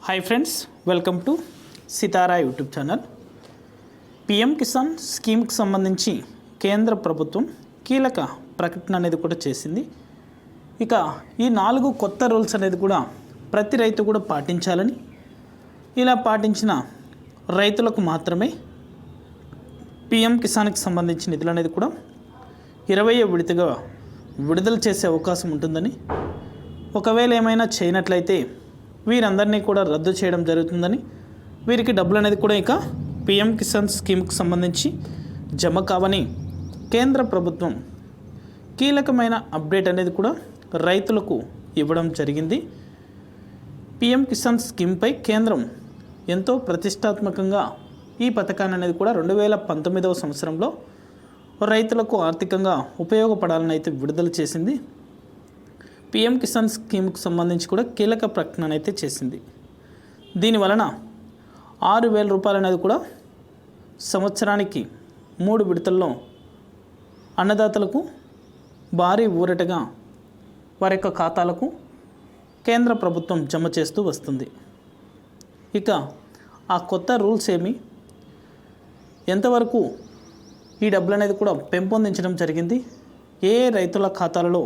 Hi friends, welcome to Sitara YouTube channel. PM Kisan స్కీమ్కి సంబంధించి కేంద్ర ప్రభుత్వం కీలక ప్రకటన అనేది కూడా చేసింది. ఇక ఈ 4 కొత్త రూల్స్ అనేది కూడా ప్రతి రైతు కూడా పాటించాలని, ఇలా పాటించిన రైతులకు మాత్రమే పిఎం కిసాన్కి సంబంధించిన నిధులు అనేది కూడా 20వ విడతగా విడుదల చేసే అవకాశం ఉంటుందని, ఒకవేళ ఏమైనా చేయనట్లయితే వీరందరినీ కూడా రద్దు చేయడం జరుగుతుందని, వీరికి డబ్బులు అనేది కూడా ఇక పిఎం కిసాన్ స్కీమ్కి సంబంధించి జమ కావని కేంద్ర ప్రభుత్వం కీలకమైన అప్డేట్ అనేది కూడా రైతులకు ఇవ్వడం జరిగింది. పిఎం కిసాన్ స్కీమ్పై కేంద్రం ఎంతో ప్రతిష్టాత్మకంగా ఈ పథకాన్ని అనేది కూడా 2019వ సంవత్సరంలో రైతులకు ఆర్థికంగా ఉపయోగపడాలని అయితే విడుదల చేసింది. పిఎం కిసాన్ స్కీమ్కి సంబంధించి కూడా కీలక ప్రకటన అయితే చేసింది. దీనివలన 6,000 రూపాయలు అనేది కూడా సంవత్సరానికి 3 విడతల్లో అన్నదాతలకు భారీ ఊరటగా వారి యొక్క ఖాతాలకు కేంద్ర ప్రభుత్వం జమ చేస్తూ వస్తుంది. ఇక ఆ కొత్త రూల్స్ ఏమి, ఎంతవరకు ఈ డబ్బులు అనేది కూడా పెంపొందించడం జరిగింది, ఏ రైతుల ఖాతాలలో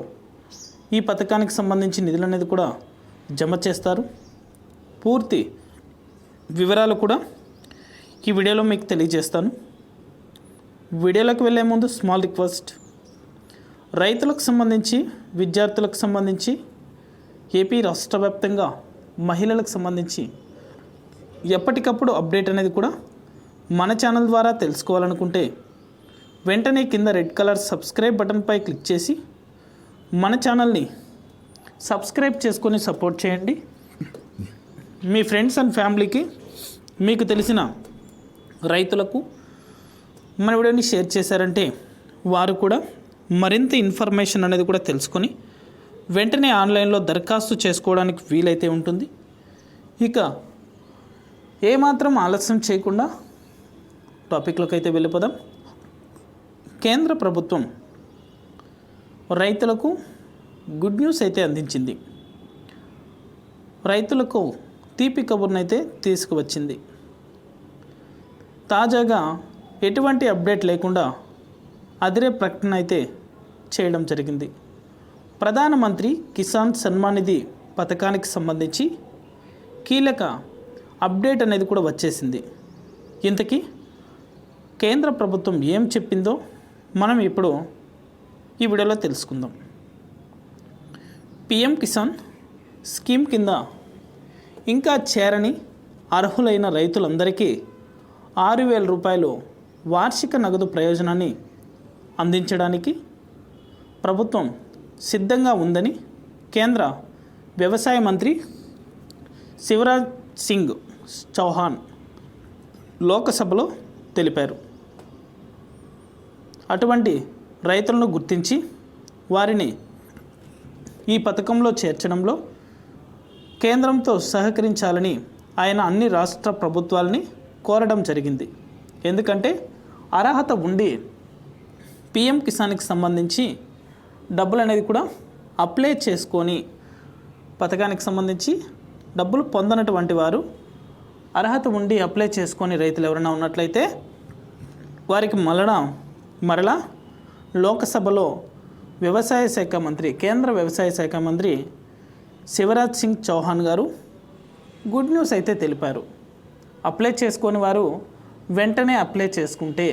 ఈ పథకానికి సంబంధించి నిధులు అనేది కూడా జమ చేస్తారు, పూర్తి వివరాలు కూడా ఈ వీడియోలో మీకు తెలియజేస్తాను. వీడియోలోకి వెళ్ళే ముందు స్మాల్ రిక్వెస్ట్, రైతులకు సంబంధించి, విద్యార్థులకు సంబంధించి, ఏపీ రాష్ట్ర వ్యాప్తంగా మహిళలకు సంబంధించి ఎప్పటికప్పుడు అప్డేట్ అనేది కూడా మన ఛానల్ ద్వారా తెలుసుకోవాలనుకుంటే వెంటనే కింద రెడ్ కలర్ సబ్స్క్రైబ్ బటన్పై క్లిక్ చేసి మన ఛానల్ని సబ్స్క్రైబ్ చేసుకొని సపోర్ట్ చేయండి. మీ ఫ్రెండ్స్ అండ్ ఫ్యామిలీకి, మీకు తెలిసిన రైతులకు మన వీడియోని షేర్ చేశారంటే వారు కూడా మరింత ఇన్ఫర్మేషన్ అనేది కూడా తెలుసుకొని వెంటనే ఆన్లైన్లో దరఖాస్తు చేసుకోవడానికి వీలైతే ఉంటుంది. ఇక ఏమాత్రం ఆలస్యం చేయకుండా టాపిక్లోకి అయితే వెళ్ళిపోదాం. కేంద్ర ప్రభుత్వం రైతులకు గుడ్ న్యూస్ అయితే అందించింది. రైతులకు తీపి కబుర్నైతే తీసుకువచ్చింది. తాజాగా ఎటువంటి అప్డేట్ లేకుండా అదిరే ప్రకటన అయితే చేయడం జరిగింది. ప్రధానమంత్రి కిసాన్ సన్మాన్ నిధి పథకానికి సంబంధించి కీలక అప్డేట్ అనేది కూడా వచ్చేసింది. ఇంతకీ కేంద్ర ప్రభుత్వం ఏం చెప్పిందో మనం ఇప్పుడు ఈ వీడియోలో తెలుసుకుందాం. పిఎం కిసాన్ స్కీమ్ కింద ఇంకా చేరని అర్హులైన రైతులందరికీ 6,000 రూపాయలు వార్షిక నగదు ప్రయోజనాన్ని అందించడానికి ప్రభుత్వం సిద్ధంగా ఉందని కేంద్ర వ్యవసాయ మంత్రి శివరాజ్ సింగ్ చౌహాన్ లోక్సభలో తెలిపారు. అటువంటి రైతులను గుర్తించి వారిని ఈ పథకంలో చేర్చడంలో కేంద్రంతో సహకరించాలని ఆయన అన్ని రాష్ట్ర ప్రభుత్వాలని కోరడం జరిగింది. ఎందుకంటే అర్హత ఉండి పిఎం కిసాన్కి సంబంధించి డబ్బులు అనేది కూడా అప్లై చేసుకొని పథకానికి సంబంధించి డబ్బులు పొందనటువంటి వారు అర్హత ఉండి అప్లై చేసుకొని రైతులు ఎవరైనా ఉన్నట్లయితే వారికి మరలా లోక్సభలో వ్యవసాయ శాఖ మంత్రి, కేంద్ర వ్యవసాయ శాఖ మంత్రి శివరాజ్ సింగ్ చౌహాన్ గారు గుడ్ న్యూస్ అయితే తెలిపారు. అప్లై చేసుకొని వారు వెంటనే అప్లై చేసుకుంటే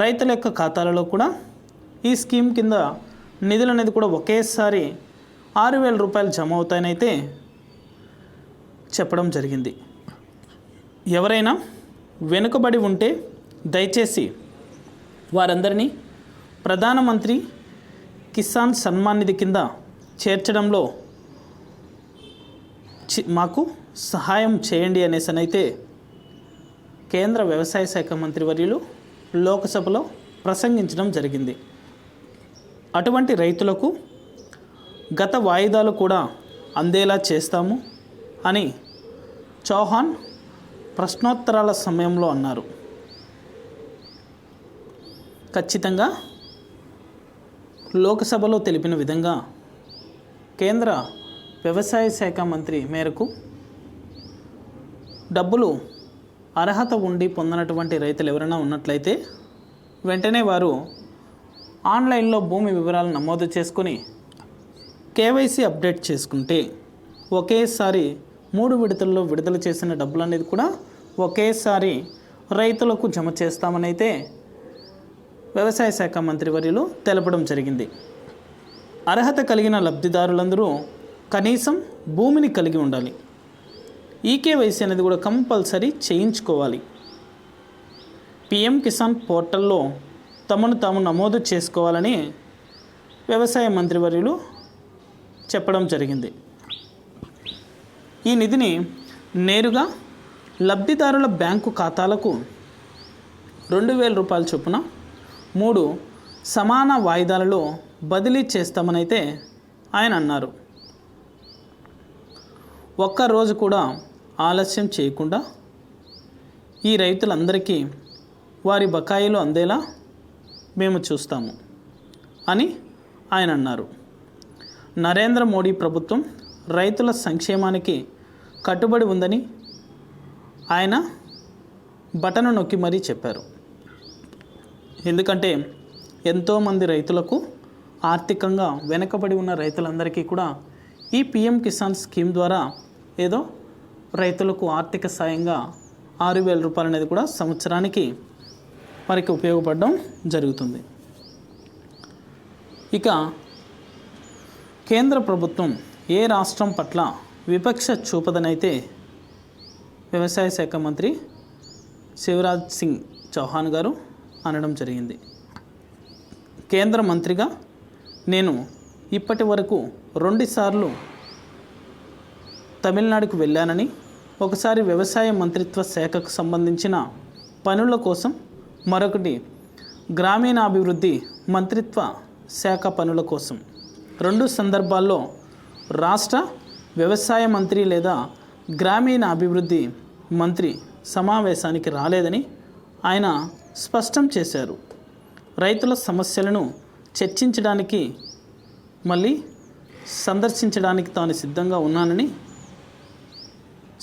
రైతుల యొక్క ఖాతాలలో కూడా ఈ స్కీమ్ కింద నిధులు అనేది కూడా ఒకేసారి 6,000 రూపాయలు జమ అవుతాయని అయితే చెప్పడం జరిగింది. ఎవరైనా వెనుకబడి ఉంటే దయచేసి వారందరినీ ప్రధానమంత్రి కిసాన్ సన్మాన్ నిధి కింద చేర్చడంలో మాకు సహాయం చేయండి అనేసనైతే కేంద్ర వ్యవసాయ శాఖ మంత్రి వర్యులు లోక్సభలో ప్రసంగించడం జరిగింది. అటువంటి రైతులకు గత వాయిదాలు కూడా అందేలా చేస్తాము అని చౌహాన్ ప్రశ్నోత్తరాల సమయంలో అన్నారు. ఖచ్చితంగా లోక్సభలో తెలిపిన విధంగా కేంద్ర వ్యవసాయ శాఖ మంత్రి మేరకు డబ్బులు అర్హత ఉండి పొందనటువంటి రైతులు ఎవరైనా ఉన్నట్లయితే వెంటనే వారు ఆన్లైన్లో భూమి వివరాలు నమోదు చేసుకుని కేవైసీ అప్డేట్ చేసుకుంటే ఒకేసారి 3 విడతల్లో విడుదల చేసిన డబ్బులు అనేది కూడా ఒకేసారి రైతులకు జమ చేస్తామని అయితే వ్యవసాయ శాఖ మంత్రివర్యులు తెలపడం జరిగింది. అర్హత కలిగిన లబ్ధిదారులందరూ కనీసం భూమిని కలిగి ఉండాలి. ఈకేవైసీ అనేది కూడా కంపల్సరీ చేయించుకోవాలి. పిఎం కిసాన్ పోర్టల్లో తమను తాము నమోదు చేసుకోవాలని వ్యవసాయ మంత్రివర్యులు చెప్పడం జరిగింది. ఈ నిధిని నేరుగా లబ్ధిదారుల బ్యాంకు ఖాతాలకు 2,000 రూపాయల చొప్పున 3 సమాన వాయిదాలలో బదిలీ చేస్తామనైతే ఆయన అన్నారు. ఒక్కరోజు కూడా ఆలస్యం చేయకుండా ఈ రైతులందరికీ వారి బకాయిలు అందేలా మేము చూస్తాము అని ఆయన అన్నారు. నరేంద్ర మోడీ ప్రభుత్వం రైతుల సంక్షేమానికి కట్టుబడి ఉందని ఆయన బటన్ నొక్కి మరీ చెప్పారు. ఎందుకంటే ఎంతోమంది రైతులకు ఆర్థికంగా వెనుకబడి ఉన్న రైతులందరికీ కూడా ఈ పిఎం కిసాన్ స్కీమ్ ద్వారా ఏదో రైతులకు ఆర్థిక సాయంగా 6,000 రూపాయలు అనేది కూడా సంవత్సరానికి వారికి ఉపయోగపడడం జరుగుతుంది. ఇక కేంద్ర ప్రభుత్వం ఏ రాష్ట్రం పట్ల వివక్ష చూపదనైతే వ్యవసాయ శాఖ మంత్రి శివరాజ్ సింగ్ చౌహాన్ గారు అనడం జరిగింది. కేంద్ర మంత్రిగా నేను ఇప్పటి వరకు 2 సార్లు తమిళనాడుకు వెళ్ళానని, ఒకసారి వ్యవసాయ మంత్రిత్వ శాఖకు సంబంధించిన పనుల కోసం, మరొకటి గ్రామీణాభివృద్ధి మంత్రిత్వ శాఖ పనుల కోసం 2 సందర్భాల్లో రాష్ట్ర వ్యవసాయ మంత్రి లేదా గ్రామీణ అభివృద్ధి మంత్రి సమావేశానికి రాలేదని ఆయన స్పష్టం చేశారు. రైతుల సమస్యలను చర్చించడానికి మళ్ళీ సందర్శించడానికి తాను సిద్ధంగా ఉన్నానని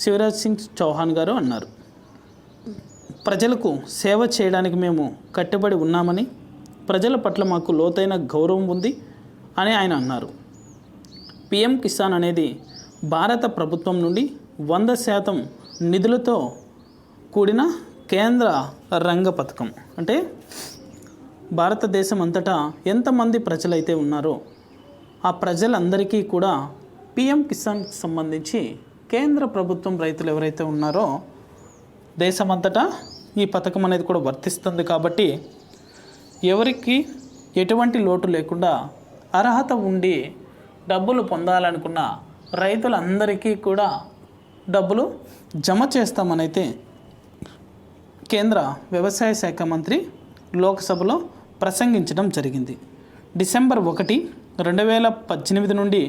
శివరాజ్ సింగ్ చౌహాన్ గారు అన్నారు. ప్రజలకు సేవ చేయడానికి మేము కట్టుబడి ఉన్నామని, ప్రజల పట్ల మాకు లోతైన గౌరవం ఉంది అని ఆయన అన్నారు. పిఎం కిసాన్ అనేది భారత ప్రభుత్వం నుండి 100% నిధులతో కూడిన కేంద్ర రంగ పథకం. అంటే భారతదేశం అంతటా ఎంతమంది ప్రజలైతే ఉన్నారో ఆ ప్రజలందరికీ కూడా పిఎం కిసాన్కి సంబంధించి కేంద్ర ప్రభుత్వం రైతులు ఎవరైతే ఉన్నారో దేశమంతటా ఈ పథకం అనేది కూడా వర్తిస్తుంది. కాబట్టి ఎవరికి ఎటువంటి లోటు లేకుండా అర్హత ఉండి డబ్బులు పొందాలనుకున్న రైతులందరికీ కూడా డబ్బులు జమ చేస్తామనైతే కేంద్ర వ్యవసాయ శాఖ మంత్రి లోక్సభలో ప్రసంగించడం జరిగింది. డిసెంబర్ 1, 2018 నుండి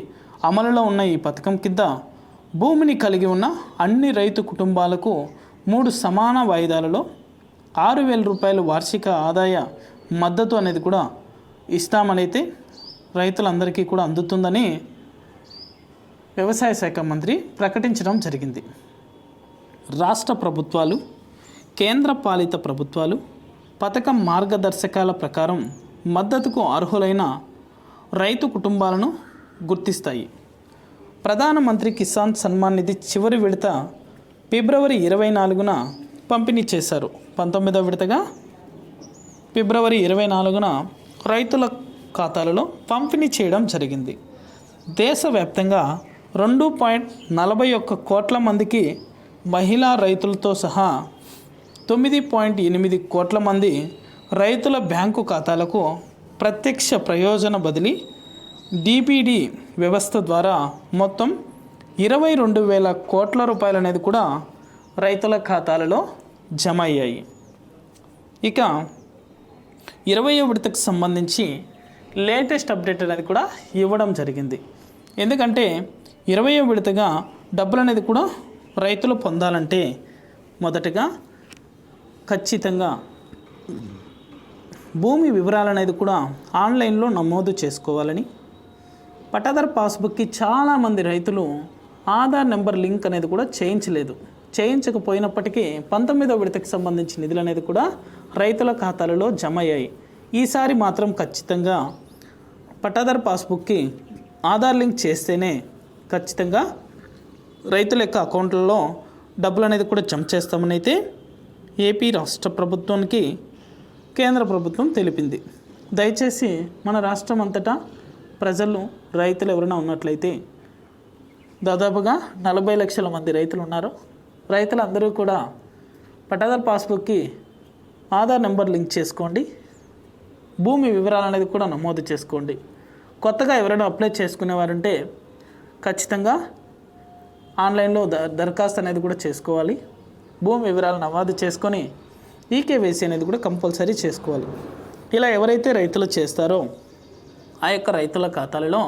అమలులో ఉన్న ఈ పథకం కింద భూమిని కలిగి ఉన్న అన్ని రైతు కుటుంబాలకు 3 సమాన వాయిదాలలో 6,000 రూపాయలు వార్షిక ఆదాయ మద్దతు అనేది కూడా ఇస్తామనైతే రైతులందరికీ కూడా అందుతుందని వ్యవసాయ శాఖ మంత్రి ప్రకటించడం జరిగింది. రాష్ట్ర ప్రభుత్వాలు, కేంద్ర పాలిత ప్రభుత్వాలు పథకం మార్గదర్శకాల ప్రకారం మద్దతుకు అర్హులైన రైతు కుటుంబాలను గుర్తిస్తాయి. ప్రధానమంత్రి కిసాన్ సన్మాన్ నిధి చివరి విడత ఫిబ్రవరి 24న పంపిణీ చేశారు. 19వ విడతగా ఫిబ్రవరి 24న రైతుల ఖాతాలలో పంపిణీ చేయడం జరిగింది. దేశవ్యాప్తంగా 2.41 కోట్ల మందికి మహిళా రైతులతో సహా 9.8 కోట్ల మంది రైతుల బ్యాంకు ఖాతాలకు ప్రత్యక్ష ప్రయోజన బదిలీ డిబిడి వ్యవస్థ ద్వారా మొత్తం 22,000 కోట్ల రూపాయలు అనేది కూడా రైతుల ఖాతాలలో జమ అయ్యాయి. ఇక 20వ విడతకు సంబంధించి లేటెస్ట్ అప్డేట్ అనేది కూడా ఇవ్వడం జరిగింది. ఎందుకంటే 20వ విడతగా డబ్బులు అనేది కూడా రైతులు పొందాలంటే మొదటగా ఖచ్చితంగా భూమి వివరాలు అనేది కూడా ఆన్లైన్లో నమోదు చేసుకోవాలని, పట్టాదారు పాస్బుక్కి చాలామంది రైతులు ఆధార్ నెంబర్ లింక్ అనేది కూడా చేయించలేదు. చేయించకపోయినప్పటికీ 19వ విడతకి సంబంధించిన నిధులు అనేది కూడా రైతుల ఖాతాలలో జమ అయ్యాయి. ఈసారి మాత్రం ఖచ్చితంగా పట్టాదారు పాస్బుక్కి ఆధార్ లింక్ చేస్తేనే ఖచ్చితంగా రైతుల యొక్క అకౌంట్లలో డబ్బులు అనేది కూడా జమ చేస్తామని అయితే ఏపీ రాష్ట్ర ప్రభుత్వానికి కేంద్ర ప్రభుత్వం తెలిపింది. దయచేసి మన రాష్ట్రం అంతటా ప్రజలు రైతులు ఎవరైనా ఉన్నట్లయితే దాదాపుగా 40 లక్షల మంది రైతులు ఉన్నారు. రైతులందరూ కూడా పట్టాదారు పాస్బుక్కి ఆధార్ నెంబర్ లింక్ చేసుకోండి. భూమి వివరాలు అనేది కూడా నమోదు చేసుకోండి. కొత్తగా ఎవరైనా అప్లై చేసుకునేవారంటే ఖచ్చితంగా ఆన్లైన్లో దరఖాస్తు అనేది కూడా చేసుకోవాలి. భూమి వివరాలు నమోదు చేసుకొని ఈకేవైసీ అనేది కూడా కంపల్సరీ చేసుకోవాలి. ఇలా ఎవరైతే రైతులు చేస్తారో ఆ యొక్క రైతుల ఖాతాలలో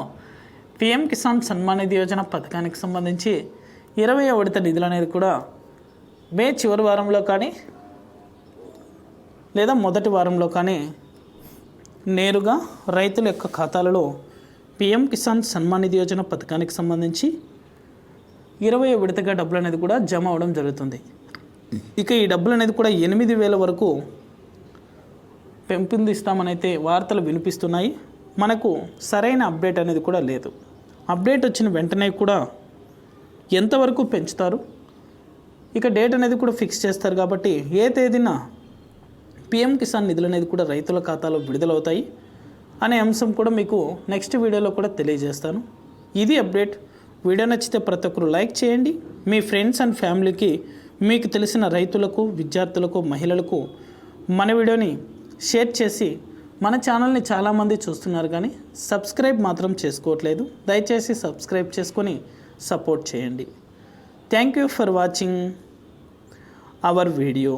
పిఎం కిసాన్ సన్మాన్ నిధి యోజన పథకానికి సంబంధించి 20వ విడత నిధులు అనేది కూడా మే చివరి వారంలో కానీ లేదా మొదటి వారంలో కానీ నేరుగా రైతుల యొక్క ఖాతాలలో పిఎం కిసాన్ సన్మాన్ నిధి యోజన పథకానికి సంబంధించి 20వ విడతగా డబ్బులు అనేది కూడా జమ అవడం జరుగుతుంది. ఇక ఈ డబ్బులు అనేది కూడా 8,000 వరకు పెంపొందిస్తామనైతే వార్తలు వినిపిస్తున్నాయి. మనకు సరైన అప్డేట్ అనేది కూడా లేదు. అప్డేట్ వచ్చిన వెంటనే కూడా ఎంతవరకు పెంచుతారు, ఇక డేట్ అనేది కూడా ఫిక్స్ చేస్తారు. కాబట్టి ఏ తేదీన పిఎం కిసాన్ నిధులు అనేది కూడా రైతుల ఖాతాలో విడుదలవుతాయి అనే అంశం కూడా మీకు నెక్స్ట్ వీడియోలో కూడా తెలియజేస్తాను. ఇది అప్డేట్. వీడియో నచ్చితే ప్రతి ఒక్కరు లైక్ చేయండి. మీ ఫ్రెండ్స్ అండ్ ఫ్యామిలీకి, మీకు తెలిసిన రైతులకు, విద్యార్థులకు, మహిళలకు మన వీడియోని షేర్ చేసి, మన ఛానల్ని చాలామంది చూస్తున్నారు కానీ సబ్స్క్రైబ్ మాత్రం చేసుకోవట్లేదు. దయచేసి సబ్స్క్రైబ్ చేసుకొని సపోర్ట్ చేయండి. Thank you for watching our video.